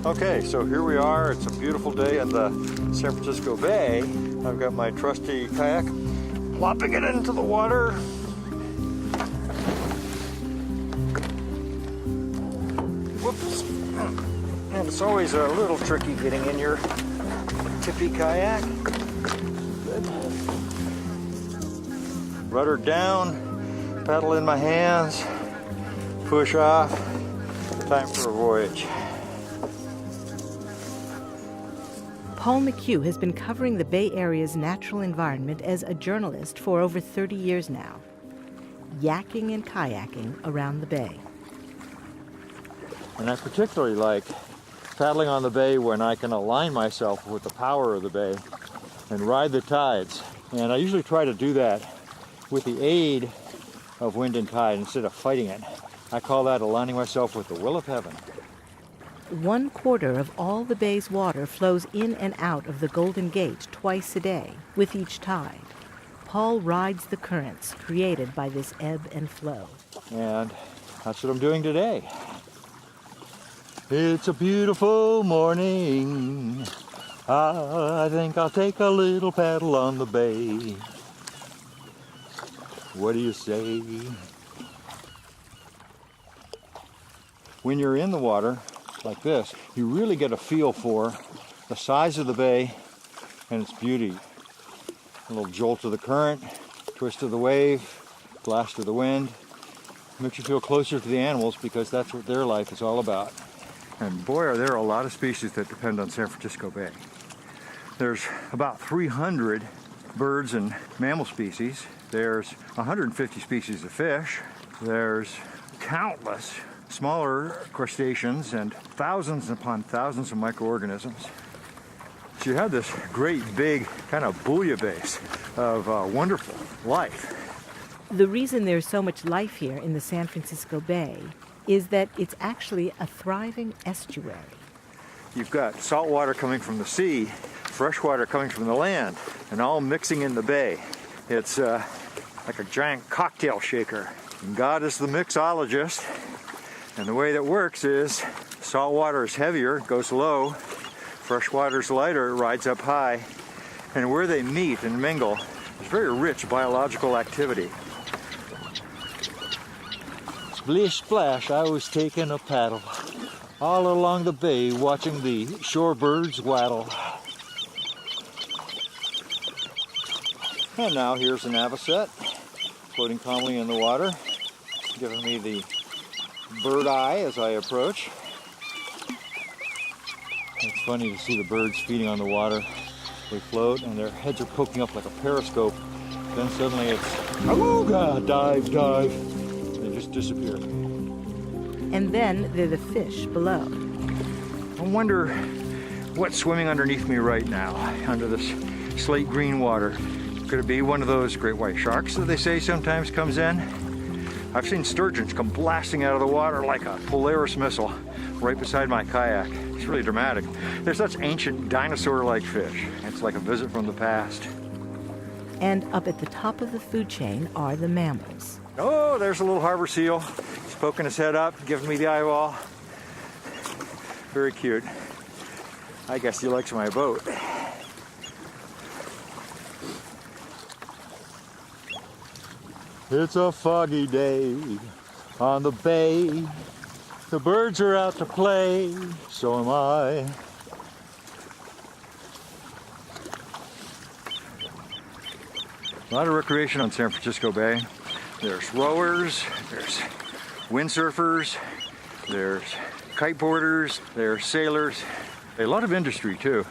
Okay, so here we are. It's a beautiful day in the San Francisco Bay. I've got my trusty kayak, plopping it into the water. Whoops. And it's always a little tricky getting in your tippy kayak. Good. Rudder down, paddle in my hands, push off. Time for a voyage. Paul McHugh has been covering the Bay Area's natural environment as a journalist for over 30 years now, yakking and kayaking around the bay. And I particularly like paddling on the bay when I can align myself with the power of the bay and ride the tides. And I usually try to do that with the aid of wind and tide instead of fighting it. I call that aligning myself with the will of heaven. 1/4 of all the bay's water flows in and out of the Golden Gate twice a day with each tide. Paul rides the currents created by this ebb and flow. And that's what I'm doing today. It's a beautiful morning. I think I'll take a little paddle on the bay. What do you say? When you're in the water like this, you really get a feel for the size of the bay and its beauty. A little jolt of the current, twist of the wave, blast of the wind. Makes you feel closer to the animals because that's what their life is all about. And boy, are there a lot of species that depend on San Francisco Bay. There's about 300 birds and mammal species. There's 150 species of fish. There's countless smaller crustaceans and thousands upon thousands of microorganisms. So you have this great big kind of bouillabaisse of wonderful life. The reason there's so much life here in the San Francisco Bay is that it's actually a thriving estuary. You've got salt water coming from the sea, fresh water coming from the land, and all mixing in the bay. It's like a giant cocktail shaker. And God is the mixologist. And the way that works is salt water is heavier, goes low. Fresh water is lighter, it rides up high. And where they meet and mingle, there's very rich biological activity. Splish splash, I was taking a paddle all along the bay, watching the shorebirds waddle. And now here's an avocet floating calmly in the water, giving me the bird eye as I approach. It's funny to see the birds feeding on the water. They float and their heads are poking up like a periscope. Then suddenly it's, awooga, dive, dive. They just disappear. And then there are the fish below. I wonder what's swimming underneath me right now, under this slate green water. Could it be one of those great white sharks that they say sometimes comes in? I've seen sturgeons come blasting out of the water like a Polaris missile right beside my kayak. It's really dramatic. They're such ancient dinosaur-like fish. It's like a visit from the past. And up at the top of the food chain are the mammals. Oh, there's a little harbor seal. He's poking his head up, giving me the eyeball. Very cute. I guess he likes my boat. It's a foggy day on the bay. The birds are out to play, so am I. A lot of recreation on San Francisco Bay. There's rowers, there's windsurfers, there's kiteboarders, there's sailors. A lot of industry too.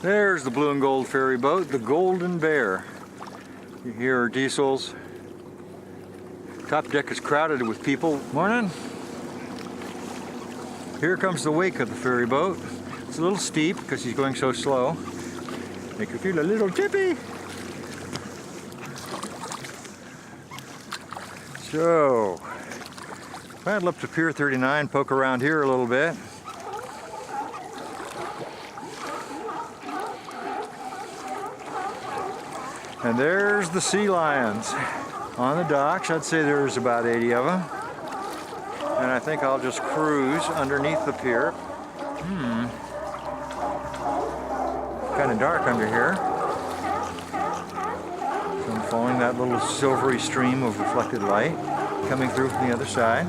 There's the blue and gold ferry boat, the Golden Bear. You hear diesels. Top deck is crowded with people. Morning. Here comes the wake of the ferry boat. It's a little steep because he's going so slow. Make you feel a little tippy. So, paddle up to Pier 39, poke around here a little bit. And there's the sea lions on the docks. I'd say there's about 80 of them. And I think I'll just cruise underneath the pier. Kind of dark under here. So I'm following that little silvery stream of reflected light coming through from the other side.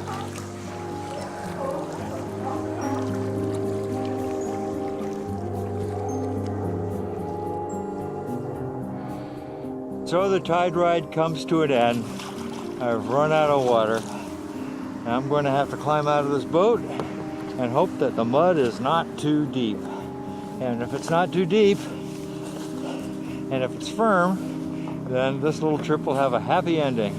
So the tide ride comes to an end. I've run out of water. I'm going to have to climb out of this boat and hope that the mud is not too deep. And if it's not too deep, and if it's firm, then this little trip will have a happy ending.